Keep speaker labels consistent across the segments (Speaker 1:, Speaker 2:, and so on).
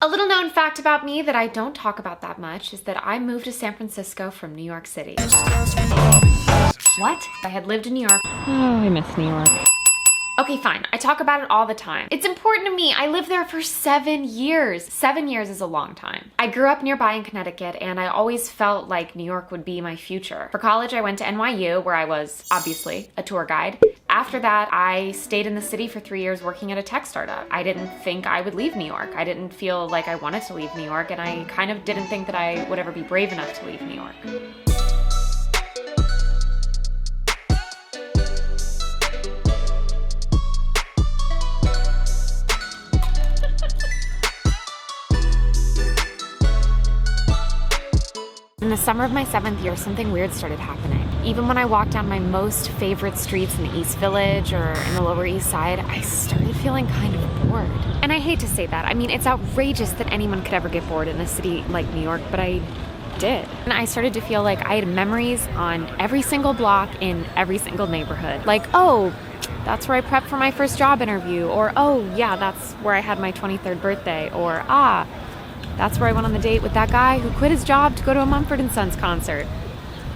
Speaker 1: A little known fact about me that I don't talk about that much is that I moved to San Francisco from New York City. What? I had lived in New York.
Speaker 2: Oh, I miss New York.
Speaker 1: Okay, fine. I talk about it all the time. It's important to me. I lived there for 7 years. 7 years is a long time. I grew up nearby in Connecticut, and I always felt like New York would be my future. For college, I went to NYU, where I was, obviously, a tour guide. After that, I stayed in the city for 3 years working at a tech startup. I didn't think I would leave New York. I didn't feel like I wanted to leave New York, and I kind of didn't think that I would ever be brave enough to leave New York. In the summer of my 7th year, something weird started happening. Even when I walked down my most favorite streets in the East Village or in the Lower East Side, I started feeling kind of bored. And I hate to say that. I mean, it's outrageous that anyone could ever get bored in a city like New York, but I did. And I started to feel like I had memories on every single block in every single neighborhood. Like, oh, that's where I prepped for my first job interview. Or, oh, yeah, that's where I had my 23rd birthday. Or, that's where I went on the date with that guy who quit his job to go to a Mumford & Sons concert.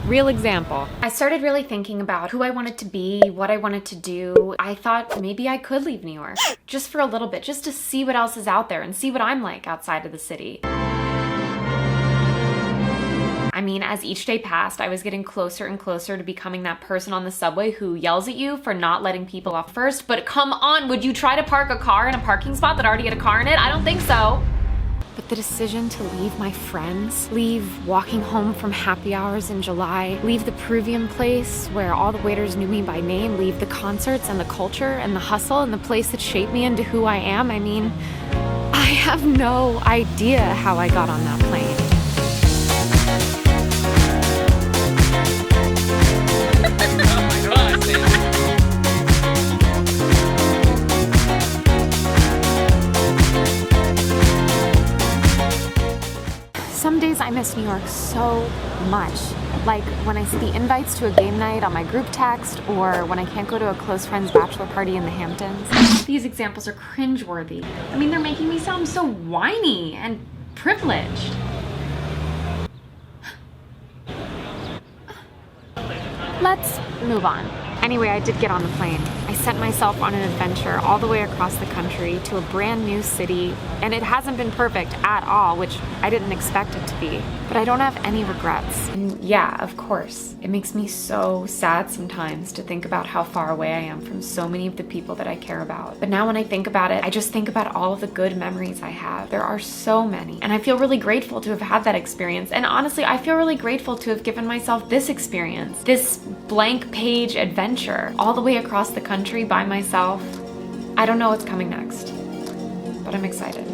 Speaker 1: Real example. I started really thinking about who I wanted to be, what I wanted to do. I thought maybe I could leave New York, just for a little bit, just to see what else is out there and see what I'm like outside of the city. I mean, as each day passed, I was getting closer and closer to becoming that person on the subway who yells at you for not letting people off first. But come on, would you try to park a car in a parking spot that already had a car in it? I don't think so. But the decision to leave my friends, leave walking home from happy hours in July, leave the Peruvian place where all the waiters knew me by name, leave the concerts and the culture and the hustle and the place that shaped me into who I am, I mean, I have no idea how I got on that plane. Some days I miss New York so much. Like when I see the invites to a game night on my group text, or when I can't go to a close friend's bachelor party in the Hamptons. These examples are cringeworthy. I mean, they're making me sound so whiny and privileged. Let's move on. Anyway, I did get on the plane. I sent myself on an adventure all the way across the country to a brand new city, and it hasn't been perfect at all, which I didn't expect it to be. But I don't have any regrets. And yeah, of course, it makes me so sad sometimes to think about how far away I am from so many of the people that I care about. But now when I think about it, I just think about all of the good memories I have. There are so many. And I feel really grateful to have had that experience. And honestly, I feel really grateful to have given myself this experience, this blank page adventure, all the way across the country by myself. I don't know what's coming next, but I'm excited.